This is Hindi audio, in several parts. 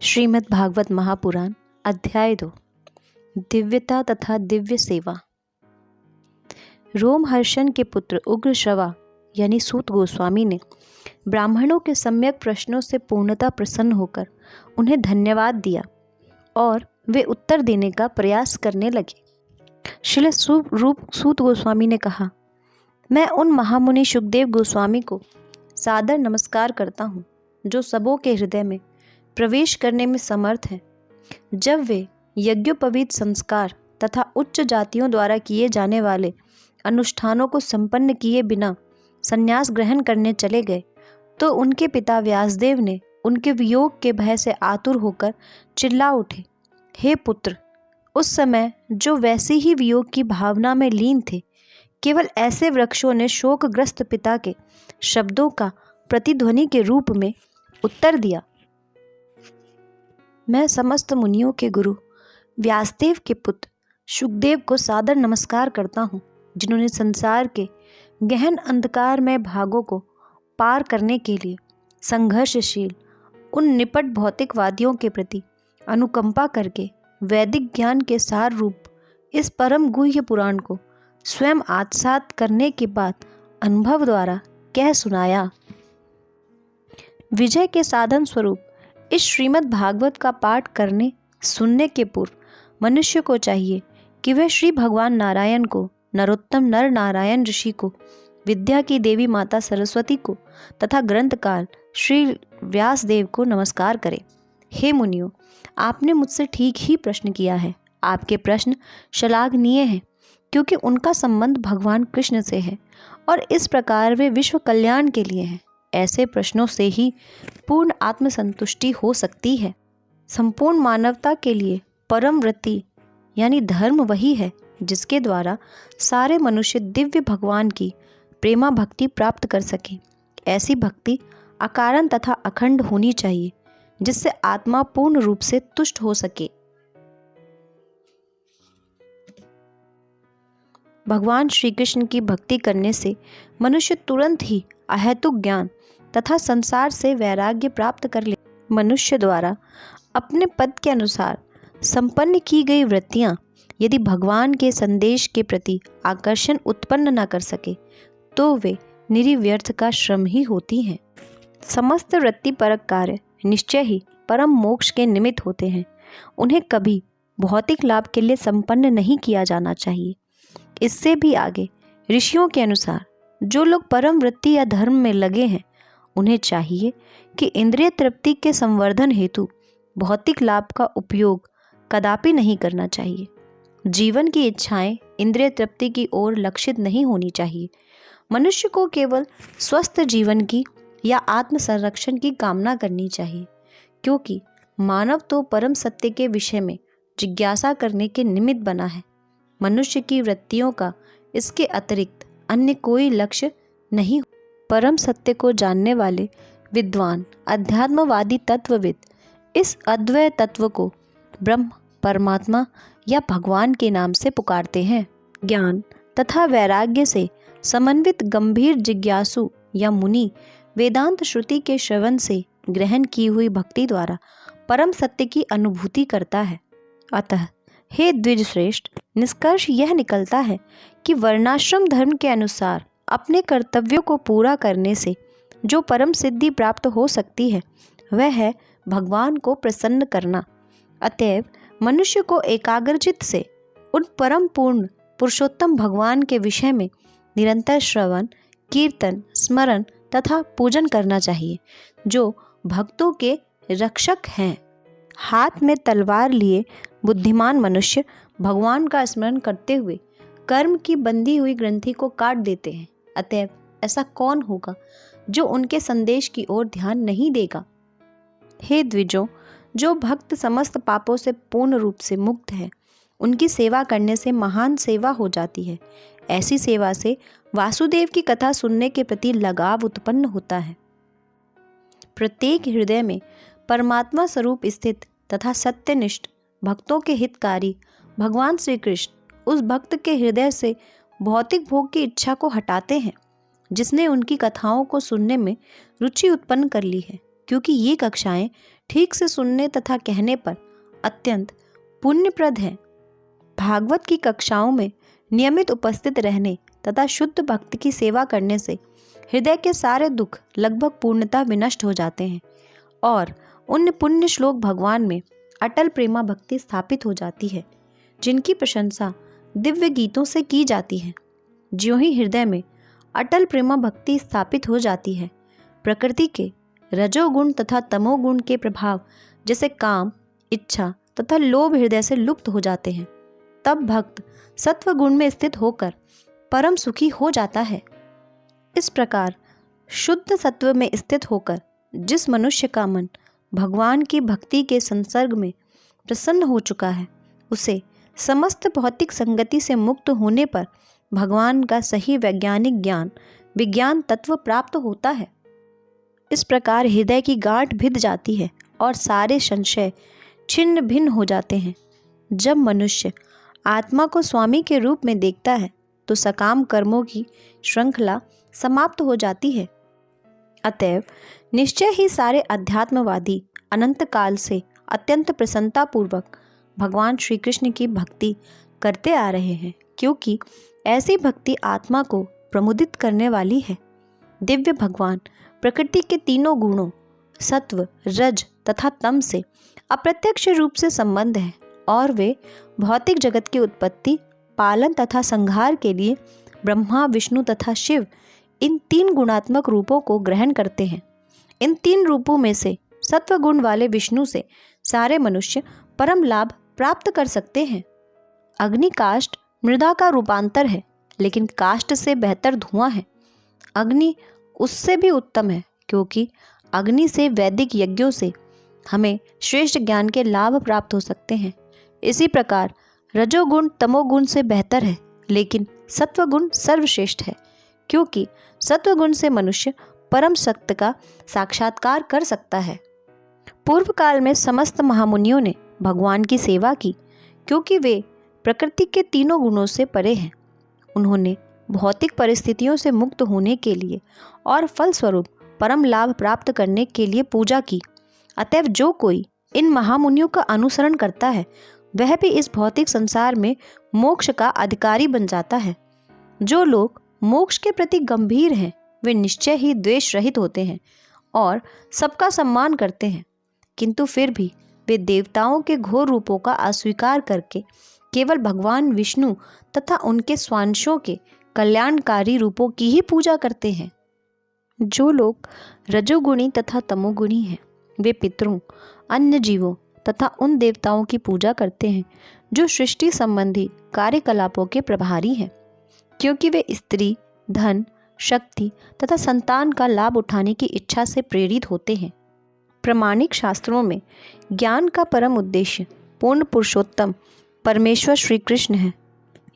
श्रीमद् भागवत महापुराण अध्याय 2 दिव्यता तथा दिव्य सेवा। रोमहर्षण के पुत्र उग्रश्रवा यानी सूत गोस्वामी ने ब्राह्मणों के सम्यक प्रश्नों से पूर्णतः प्रसन्न होकर उन्हें धन्यवाद दिया और वे उत्तर देने का प्रयास करने लगे। श्रील सूत गोस्वामी ने कहा, मैं उन महामुनि शुकदेव गोस्वामी को सादर नमस्कार करता हूँ जो सबों के हृदय में प्रवेश करने में समर्थ हैं। जब वे यज्ञोपवीत संस्कार तथा उच्च जातियों द्वारा किए जाने वाले अनुष्ठानों को संपन्न किए बिना संन्यास ग्रहण करने चले गए तो उनके पिता व्यासदेव ने उनके वियोग के भय से आतुर होकर चिल्ला उठे, हे पुत्र, उस समय जो वैसे ही वियोग की भावना में लीन थे, केवल ऐसे वृक्षों ने शोकग्रस्त पिता के शब्दों का प्रतिध्वनि के रूप में उत्तर दिया। मैं समस्त मुनियों के गुरु व्यासदेव के पुत्र शुकदेव को सादर नमस्कार करता हूँ, जिन्होंने संसार के गहन अंधकार में भागों को पार करने के लिए संघर्षशील उन निपट भौतिकवादियों के प्रति अनुकंपा करके वैदिक ज्ञान के सार रूप इस परम गुह्य पुराण को स्वयं आत्मसात करने के बाद अनुभव द्वारा कह सुनाया। विजय के साधन स्वरूप इस श्रीमद् भागवत का पाठ करने सुनने के पूर्व मनुष्य को चाहिए कि वह श्री भगवान नारायण को, नरोत्तम नर नारायण ऋषि को, विद्या की देवी माता सरस्वती को तथा ग्रंथकार श्री व्यासदेव को नमस्कार करे। हे मुनियों, आपने मुझसे ठीक ही प्रश्न किया है। आपके प्रश्न श्लाघनीय हैं क्योंकि उनका संबंध भगवान कृष्ण से है और इस प्रकार वे विश्व कल्याण के लिए हैं। ऐसे प्रश्नों से ही पूर्ण आत्मसंतुष्टि हो सकती है। संपूर्ण मानवता के लिए परम वृत्ति यानी धर्म वही है जिसके द्वारा सारे मनुष्य दिव्य भगवान की प्रेमा भक्ति प्राप्त कर सकें। ऐसी भक्ति अकारण तथा अखंड होनी चाहिए जिससे आत्मा पूर्ण रूप से तुष्ट हो सके। भगवान श्री कृष्ण की भक्ति करने से मनुष्य तुरंत ही अहेतुक ज्ञान तथा संसार से वैराग्य प्राप्त कर ले। मनुष्य द्वारा अपने पद के अनुसार संपन्न की गई वृत्तियां यदि भगवान के संदेश के प्रति आकर्षण उत्पन्न न कर सके तो वे निरव्यर्थ का श्रम ही होती हैं। समस्त वृत्तिपरक कार्य निश्चय ही परम मोक्ष के निमित्त होते हैं। उन्हें कभी भौतिक लाभ के लिए संपन्न नहीं किया जाना चाहिए। इससे भी आगे ऋषियों के अनुसार जो लोग परम वृत्ति या धर्म में लगे हैं, उन्हें चाहिए कि इंद्रिय तृप्ति के संवर्धन हेतु भौतिक लाभ का उपयोग कदापि नहीं करना चाहिए। जीवन की इच्छाएं इंद्रिय तृप्ति की ओर लक्षित नहीं होनी चाहिए। मनुष्य को केवल स्वस्थ जीवन की या आत्म संरक्षण की कामना करनी चाहिए, क्योंकि मानव तो परम सत्य के विषय में जिज्ञासा करने के निमित्त बना है। मनुष्य की वृत्तियों का इसके अतिरिक्त अन्य कोई लक्ष्य नहीं। परम सत्य को जानने वाले विद्वान अध्यात्मवादी तत्वविद इस अद्वैत तत्व को ब्रह्म, परमात्मा या भगवान के नाम से पुकारते हैं। ज्ञान तथा वैराग्य से समन्वित गंभीर जिज्ञासु या मुनि वेदांत श्रुति के श्रवण से ग्रहण की हुई भक्ति द्वारा परम सत्य की अनुभूति करता है। अतः हे द्विज श्रेष्ठ, निष्कर्ष यह निकलता है कि वर्णाश्रम धर्म के अनुसार अपने कर्तव्यों को पूरा करने से जो परम सिद्धि प्राप्त हो सकती है वह है भगवान को प्रसन्न करना। अतएव मनुष्य को एकाग्रचित्त से उन परम पूर्ण पुरुषोत्तम भगवान के विषय में निरंतर श्रवण, कीर्तन, स्मरण तथा पूजन करना चाहिए, जो भक्तों के रक्षक हैं। हाथ में तलवार लिए बुद्धिमान मनुष्य भगवान का स्मरण करते हुए कर्म की बंधी हुई ग्रंथि को काट देते हैं। अतएव ऐसा कौन होगा जो उनके संदेश की ओर ध्यान नहीं देगा। हे द्विजों, जो भक्त समस्त पापों से पूर्ण रूप से मुक्त है, उनकी सेवा करने से महान सेवा हो जाती है। ऐसी सेवा से वासुदेव की कथा सुनने के प्रति लगाव उत्पन्न होता है। प्रत्येक हृदय में परमात्मा स्वरूप स्थित तथा सत्यनिष्ठ भक्तों के हितकारी भगवान श्री कृष्ण उस भक्त के हृदय से भौतिक भोग की इच्छा को हटाते हैं जिसने उनकी कथाओं को सुनने में रुचि उत्पन्न कर ली है। क्योंकि ये कक्षाएं ठीक से सुनने तथा कहने पर अत्यंत पुण्यप्रद हैं। भागवत की कक्षाओं में नियमित उपस्थित रहने तथा शुद्ध भक्त की सेवा करने से हृदय के सारे दुख लगभग पूर्णतः विनष्ट हो जाते हैं और उन पुण्य श्लोक भगवान में अटल प्रेमा भक्ति स्थापित हो जाती है, जिनकी प्रशंसा दिव्य गीतों से की जाती है। ज्यों ही हृदय में अटल प्रेमा भक्ति स्थापित हो जाती है, प्रकृति के रजोगुण तथा तमोगुण के प्रभाव जैसे काम, इच्छा तथा लोभ हृदय से लुप्त हो जाते हैं। तब भक्त सत्व गुण में स्थित होकर परम सुखी हो जाता है। इस प्रकार शुद्ध सत्व में स्थित होकर जिस मनुष्य का मन भगवान की भक्ति के संसर्ग में प्रसन्न हो चुका है, उसे समस्त भौतिक संगति से मुक्त होने पर भगवान का सही वैज्ञानिक ज्ञान विज्ञान तत्व प्राप्त होता है। इस प्रकार हृदय की गांठ भिद जाती है और सारे संशय छिन्न भिन्न हो जाते हैं। जब मनुष्य आत्मा को स्वामी के रूप में देखता है तो सकाम कर्मों की श्रृंखला समाप्त हो जाती है। अतएव निश्चय ही सारे अध्यात्मवादी अनंत काल से अत्यंत प्रसन्नतापूर्वक भगवान श्री कृष्ण की भक्ति करते आ रहे हैं, क्योंकि ऐसी भक्ति आत्मा को प्रमुदित करने वाली है। दिव्य भगवान प्रकृति के तीनों गुणों सत्व, रज तथा तम से अप्रत्यक्ष रूप से संबंध है और वे भौतिक जगत की उत्पत्ति, पालन तथा संहार के लिए ब्रह्मा, विष्णु तथा शिव इन तीन गुणात्मक रूपों को ग्रहण करते हैं। इन तीन रूपों में से सत्व गुण वाले विष्णु से सारे मनुष्य परम लाभ प्राप्त कर सकते हैं। अग्नि काष्ठ मृदा का रूपांतर है, लेकिन काष्ठ से बेहतर धुआं है। अग्नि उससे भी उत्तम है, क्योंकि अग्नि से वैदिक यज्ञों से हमें श्रेष्ठ ज्ञान के लाभ प्राप्त हो सकते हैं। इसी प्रकार रजोगुण तमोगुण से बेहतर है, लेकिन सत्वगुण सर्वश्रेष्ठ है, क्योंकि सत्वगुण से मनुष्य परम सत्य का साक्षात्कार कर सकता है। पूर्व काल में समस्त महामुनियों ने भगवान की सेवा की, क्योंकि वे प्रकृति के तीनों गुणों से परे हैं। उन्होंने भौतिक परिस्थितियों से मुक्त होने के लिए और फलस्वरूप परम लाभ प्राप्त करने के लिए पूजा की। अतएव जो कोई इन महामुनियों का अनुसरण करता है, वह भी इस भौतिक संसार में मोक्ष का अधिकारी बन जाता है। जो लोग मोक्ष के प्रति गंभीर हैं, वे निश्चय ही द्वेष रहित होते हैं और सबका सम्मान करते हैं, किंतु फिर भी वे देवताओं के घोर रूपों का अस्वीकार करके केवल भगवान विष्णु तथा उनके स्वांशों के कल्याणकारी रूपों की ही पूजा करते हैं। जो लोग रजोगुणी तथा तमोगुणी हैं, वे पितरों, अन्य जीवों तथा उन देवताओं की पूजा करते हैं जो सृष्टि संबंधी कार्यकलापों के प्रभारी हैं, क्योंकि वे स्त्री, धन, शक्ति तथा संतान का लाभ उठाने की इच्छा से प्रेरित होते हैं। प्रामाणिक शास्त्रों में ज्ञान का परम उद्देश्य पूर्ण पुरुषोत्तम परमेश्वर श्री कृष्ण है।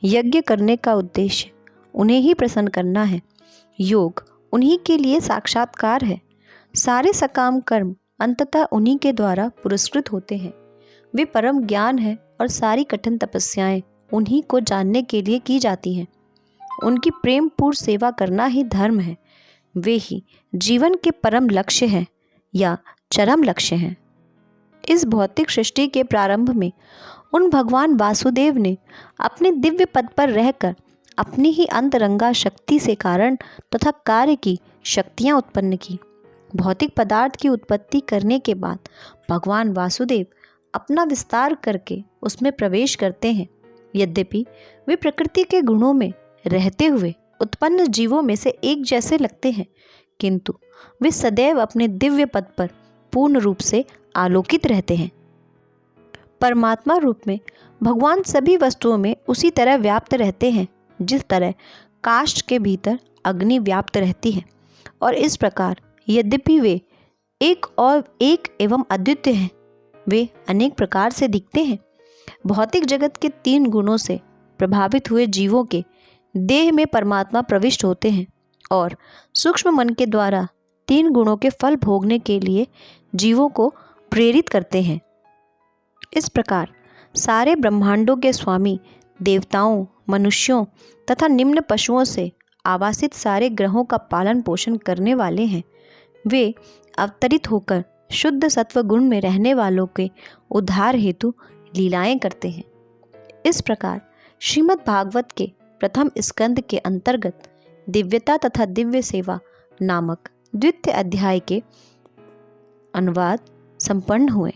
यज्ञ करने का उद्देश्य उन्हें ही प्रसन्न करना है। योग उन्हीं के लिए साक्षात्कार है। सारे सकाम कर्म अंततः उन्हीं के द्वारा पुरस्कृत होते हैं। वे परम ज्ञान है और सारी कठिन तपस्याएं उन्हीं को जानने के लिए की जाती हैं। उनकी प्रेम पूर्ण सेवा करना ही धर्म है। वे ही जीवन के परम लक्ष्य हैं या चरम लक्ष्य हैं। इस भौतिक सृष्टि के प्रारंभ में उन भगवान वासुदेव ने अपने दिव्य पद पर रहकर अपनी ही अंतरंगा शक्ति से कारण तथा कार्य की शक्तियाँ उत्पन्न की। भौतिक पदार्थ की उत्पत्ति करने के बाद भगवान वासुदेव अपना विस्तार करके उसमें प्रवेश करते हैं। यद्यपि वे प्रकृति के गुणों में रहते हुए उत्पन्न जीवों में से एक जैसे लगते हैं, किंतु वे सदैव अपने दिव्य पद पर पूर्ण रूप से आलोकित रहते हैं। परमात्मा रूप में भगवान सभी वस्तुओं में उसी तरह व्याप्त रहते हैं जिस तरह काष्ठ के भीतर अग्नि व्याप्त रहती है। और इस प्रकार यद्यपि वे एक एवं अद्वितीय हैं, वे अनेक प्रकार से दिखते हैं। भौतिक जगत के तीन गुणों से प्रभावित हुए जीवों के देह में परमात्मा प्रविष्ट होते हैं और सूक्ष्म मन के द्वारा तीन गुणों के फल भोगने के लिए जीवों को प्रेरित करते हैं। इस प्रकार सारे ब्रह्मांडों के स्वामी देवताओं, मनुष्यों तथा निम्न पशुओं से आवासित सारे ग्रहों का पालन पोषण करने वाले हैं। वे अवतरित होकर शुद्ध सत्व गुण में रहने वालों के उद्धार हेतु लीलाएं करते हैं। इस प्रकार श्रीमद् भागवत के प्रथम स्कंद के अंतर्गत दिव्यता तथा दिव्य सेवा नामक द्वितीय अध्याय के अनुवाद संपन्न हुए।